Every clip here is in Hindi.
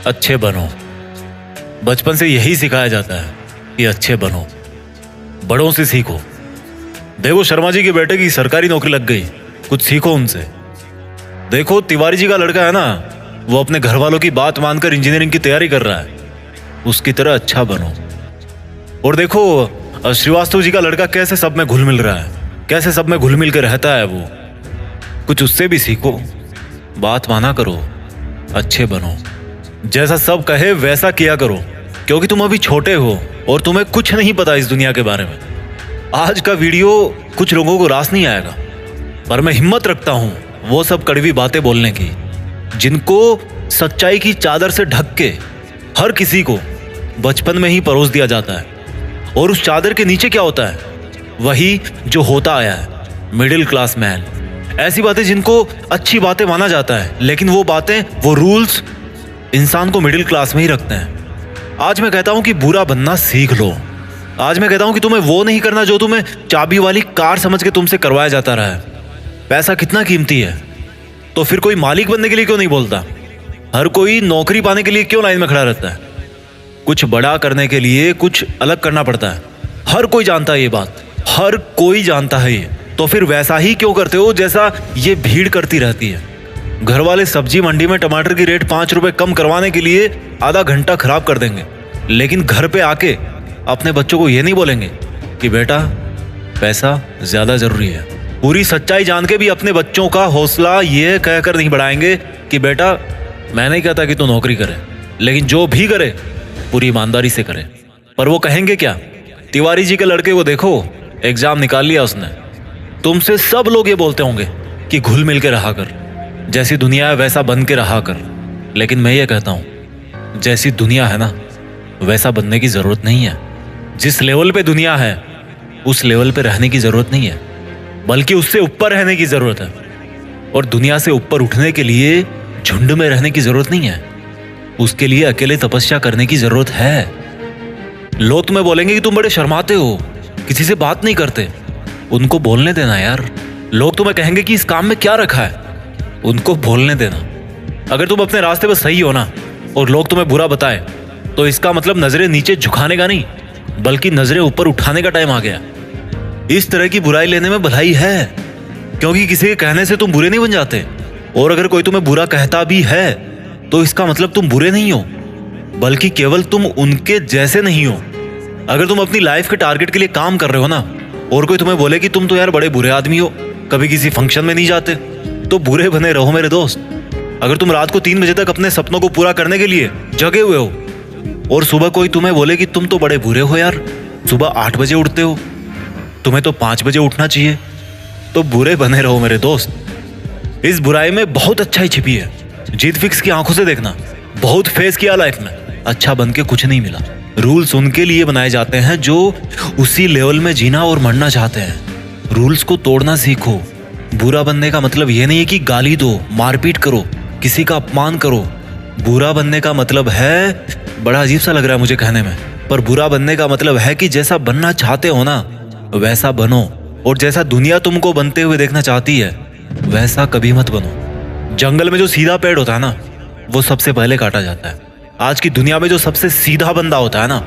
अच्छे बनो। बचपन से यही सिखाया जाता है कि अच्छे बनो, बड़ों से सीखो। देखो शर्मा जी के बेटे की सरकारी नौकरी लग गई, कुछ सीखो उनसे। देखो तिवारी जी का लड़का है ना, वो अपने घर वालों की बात मानकर इंजीनियरिंग की तैयारी कर रहा है, उसकी तरह अच्छा बनो। और देखो श्रीवास्तव जी का लड़का कैसे सब में घुल मिल रहा है, कैसे सब में घुल मिल के रहता है वो, कुछ उससे भी सीखो। बात माना करो, अच्छे बनो, जैसा सब कहे वैसा किया करो, क्योंकि तुम अभी छोटे हो और तुम्हें कुछ नहीं पता इस दुनिया के बारे में। आज का वीडियो कुछ लोगों को रास नहीं आएगा, पर मैं हिम्मत रखता हूं वो सब कड़वी बातें बोलने की, जिनको सच्चाई की चादर से ढक के हर किसी को बचपन में ही परोस दिया जाता है। और उस चादर के नीचे क्या होता है? वही जो होता आया है, मिडिल क्लास मैन। ऐसी बातें जिनको अच्छी बातें माना जाता है, लेकिन वो बातें, वो रूल्स इंसान को मिडिल क्लास में ही रखते हैं। आज मैं कहता हूं कि बुरा बनना सीख लो। आज मैं कहता हूं कि तुम्हें वो नहीं करना जो तुम्हें चाबी वाली कार समझ के तुमसे करवाया जाता रहा है। पैसा कितना कीमती है, तो फिर कोई मालिक बनने के लिए क्यों नहीं बोलता? हर कोई नौकरी पाने के लिए क्यों लाइन में खड़ा रहता है? कुछ बड़ा करने के लिए कुछ अलग करना पड़ता है। हर कोई जानता है ये बात, हर कोई जानता है ये। तो फिर वैसा ही क्यों करते हो जैसा ये भीड़ करती रहती है? घर वाले सब्जी मंडी में टमाटर की रेट 5 रुपए कम करवाने के लिए आधा घंटा खराब कर देंगे, लेकिन घर पे आके अपने बच्चों को ये नहीं बोलेंगे कि बेटा पैसा ज्यादा जरूरी है। पूरी सच्चाई जान के भी अपने बच्चों का हौसला ये कहकर नहीं बढ़ाएंगे कि बेटा मैं नहीं कहता कि तू नौकरी करे, लेकिन जो भी करे पूरी ईमानदारी से करे। पर वो कहेंगे क्या? तिवारी जी के लड़के को देखो, एग्जाम निकाल लिया उसने। तुमसे सब लोग ये बोलते होंगे कि घुल मिल के रहा कर, जैसी दुनिया है वैसा बन के रहा कर। लेकिन मैं ये कहता हूं, जैसी दुनिया है ना वैसा बनने की जरूरत नहीं है। जिस लेवल पे दुनिया है उस लेवल पे रहने की जरूरत नहीं है, बल्कि उससे ऊपर रहने की जरूरत है। और दुनिया से ऊपर उठने के लिए झुंड में रहने की जरूरत नहीं है, उसके लिए अकेले तपस्या करने की जरूरत है। लोग तुम्हें बोलेंगे कि तुम बड़े शर्माते हो, किसी से बात नहीं करते। उनको बोलने देना यार। लोग तुम्हें कहेंगे कि इस काम में क्या रखा है, उनको बोलने देना। अगर तुम अपने रास्ते पर सही हो ना और लोग तुम्हें बुरा बताए, तो इसका मतलब नजरें नीचे झुकाने का नहीं, बल्कि नजरें ऊपर उठाने का टाइम आ गया। इस तरह की बुराई लेने में भलाई है, क्योंकि किसी के कहने से तुम बुरे नहीं बन जाते। और अगर कोई तुम्हें बुरा कहता भी है तो इसका मतलब तुम बुरे नहीं हो, बल्कि केवल तुम उनके जैसे नहीं हो। अगर तुम अपनी लाइफ के टारगेट के लिए काम कर रहे हो ना, और कोई तुम्हें बोले कि तुम तो यार बड़े बुरे आदमी हो, कभी किसी फंक्शन में नहीं जाते, तो बुरे बने रहो मेरे दोस्त। अगर तुम रात को 3 बजे तक अपने सपनों को पूरा करने के लिए जगे हुए हो, और सुबह कोई तुम्हें बोले कि तुम तो बड़े बुरे हो यार, सुबह 8 बजे उठते हो, तुम्हें तो 5 बजे उठना चाहिए, तो बुरे बने रहो मेरे दोस्त। इस बुराई में बहुत अच्छाई छिपी है। जीत फिक्स की आंखों से देखना। बहुत फेस किया लाइफ में, अच्छा बन के कुछ नहीं मिला। रूल्स उनके लिए बनाए जाते हैं जो उसी लेवल में जीना और मरना चाहते हैं। रूल्स को तोड़ना सीखो। बुरा बनने का मतलब ये नहीं है कि गाली दो, मारपीट करो, किसी का अपमान करो। बुरा बनने का मतलब है, बड़ा अजीब सा लग रहा है मुझे कहने में, पर बुरा बनने का मतलब है कि जैसा बनना चाहते हो ना वैसा बनो, और जैसा दुनिया तुमको बनते हुए देखना चाहती है वैसा कभी मत बनो। जंगल में जो सीधा पेड़ होता है ना वो सबसे पहले काटा जाता है। आज की दुनिया में जो सबसे सीधा बंदा होता है ना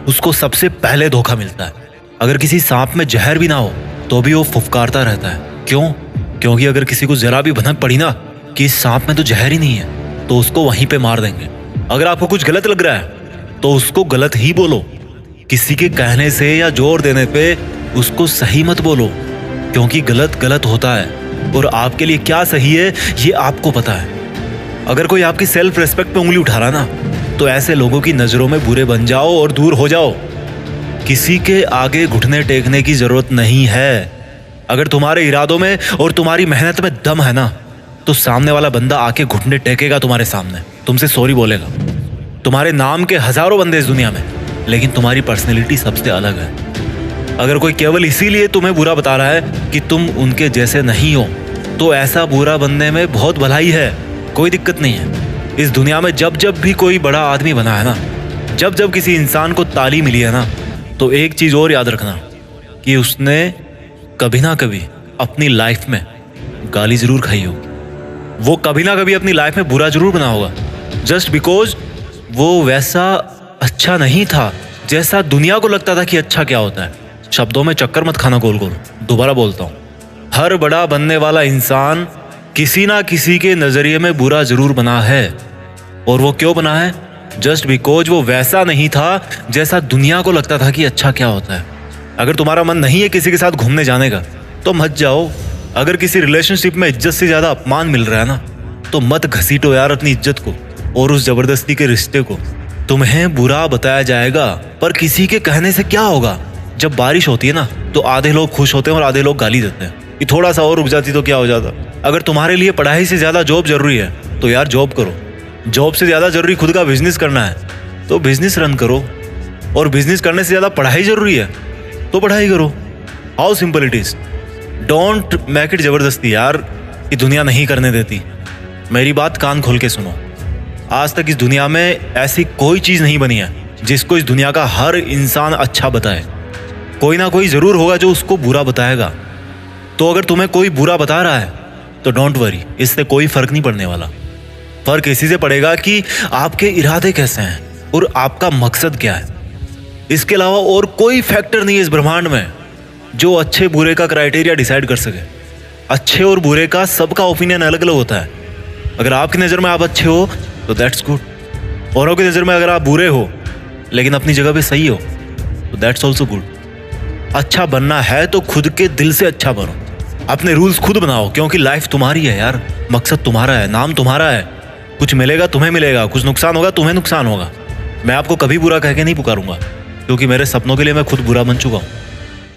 उसको सबसे पहले धोखा मिलता है। अगर किसी सांप में जहर भी ना हो तो भी वो फुफकारता रहता है। क्यों? क्योंकि अगर किसी को जरा भी भनक पड़ी ना कि इस सांप में तो जहर ही नहीं है, तो उसको वहीं पे मार देंगे। अगर आपको कुछ गलत लग रहा है तो उसको गलत ही बोलो। किसी के कहने से या जोर देने पे उसको सही मत बोलो, क्योंकि गलत गलत होता है और आपके लिए क्या सही है ये आपको पता है। अगर कोई आपकी सेल्फ रेस्पेक्ट पे उंगली उठा रहा ना, तो ऐसे लोगों की नजरों में बुरे बन जाओ और दूर हो जाओ। किसी के आगे घुटने टेकने की जरूरत नहीं है। अगर तुम्हारे इरादों में और तुम्हारी मेहनत में दम है ना, तो सामने वाला बंदा आके घुटने टेकेगा तुम्हारे सामने, तुमसे सॉरी बोलेगा। तुम्हारे नाम के हजारों बंदे इस दुनिया में, लेकिन तुम्हारी पर्सनैलिटी सबसे अलग है। अगर कोई केवल इसीलिए तुम्हें बुरा बता रहा है कि तुम उनके जैसे नहीं हो, तो ऐसा बुरा बनने में बहुत भलाई है, कोई दिक्कत नहीं है। इस दुनिया में जब जब भी कोई बड़ा आदमी बना है ना, जब जब किसी इंसान को ताली मिली है ना, तो एक चीज और याद रखना कि उसने कभी ना कभी अपनी लाइफ में गाली जरूर खाई होगी। वो कभी ना कभी अपनी लाइफ में बुरा जरूर बना होगा, जस्ट बिकॉज वो वैसा अच्छा नहीं था जैसा दुनिया को लगता था कि अच्छा क्या होता है। शब्दों में चक्कर मत खाना गोल गोल। दोबारा बोलता हूँ, हर बड़ा बनने वाला इंसान किसी ना किसी के नजरिए में बुरा जरूर बना है। और वो क्यों बना है? जस्ट बिकॉज वो वैसा नहीं था जैसा दुनिया को लगता था कि अच्छा क्या होता है। अगर तुम्हारा मन नहीं है किसी के साथ घूमने जाने का तो मत जाओ। अगर किसी रिलेशनशिप में इज्जत से ज्यादा अपमान मिल रहा है ना, तो मत घसीटो यार अपनी इज्जत को और उस जबरदस्ती के रिश्ते को। तुम्हें बुरा बताया जाएगा, पर किसी के कहने से क्या होगा। जब बारिश होती है ना, तो आधे लोग खुश होते हैं और आधे लोग गाली देते हैं कि थोड़ा सा और रुक जाती तो क्या हो जाता। अगर तुम्हारे लिए पढ़ाई से ज्यादा जॉब जरूरी है तो यार जॉब करो। जॉब से ज्यादा जरूरी खुद का बिजनेस करना है तो बिजनेस रन करो। और बिजनेस करने से ज्यादा पढ़ाई जरूरी है तो पढ़ाई करो। How simple it is. Don't make it जबरदस्ती यार, कि दुनिया नहीं करने देती। मेरी बात कान खोल के सुनो। आज तक इस दुनिया में ऐसी कोई चीज नहीं बनी है जिसको इस दुनिया का हर इंसान अच्छा बताए। कोई ना कोई जरूर होगा जो उसको बुरा बताएगा। तो अगर तुम्हें कोई बुरा बता रहा है तो डोंट वरी, इससे कोई फर्क नहीं पड़ने वाला। फर्क इसी से पड़ेगा कि आपके इरादे कैसे हैं और आपका मकसद क्या है। इसके अलावा और कोई फैक्टर नहीं है इस ब्रह्मांड में जो अच्छे बुरे का क्राइटेरिया डिसाइड कर सके। अच्छे और बुरे का सबका ओपिनियन अलग अलग होता है। अगर आपकी नज़र में आप अच्छे हो तो दैट्स गुड। औरों की नज़र में अगर आप बुरे हो लेकिन अपनी जगह पे सही हो तो दैट्स ऑल्सो गुड। अच्छा बनना है तो खुद के दिल से अच्छा बनो। अपने रूल्स खुद बनाओ, क्योंकि लाइफ तुम्हारी है यार। मकसद तुम्हारा है, नाम तुम्हारा है। कुछ मिलेगा तुम्हें मिलेगा, कुछ नुकसान होगा तुम्हें नुकसान होगा। मैं आपको कभी बुरा कह के नहीं पुकारूंगा, क्योंकि मेरे सपनों के लिए मैं खुद बुरा बन चुका हूँ।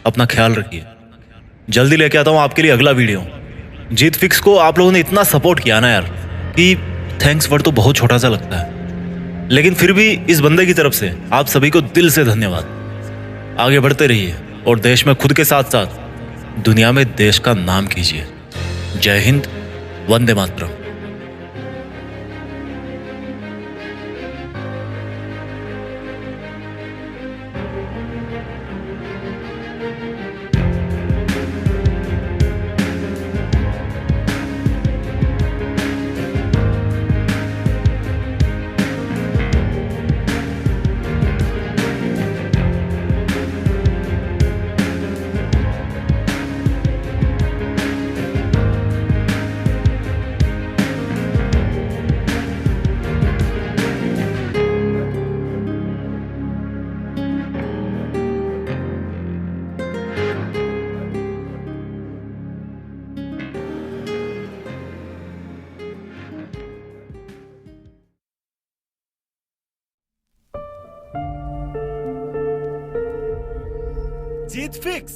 अपना ख्याल रखिए। जल्दी लेके आता हूँ आपके लिए अगला वीडियो। जीत फिक्स को आप लोगों ने इतना सपोर्ट किया ना यार, कि थैंक्स वर्ड तो बहुत छोटा सा लगता है, लेकिन फिर भी इस बंदे की तरफ से आप सभी को दिल से धन्यवाद। आगे बढ़ते रहिए और देश में खुद के साथ साथ दुनिया में देश का नाम कीजिए। जय हिंद, वंदे मातरम। जीत फिक्स।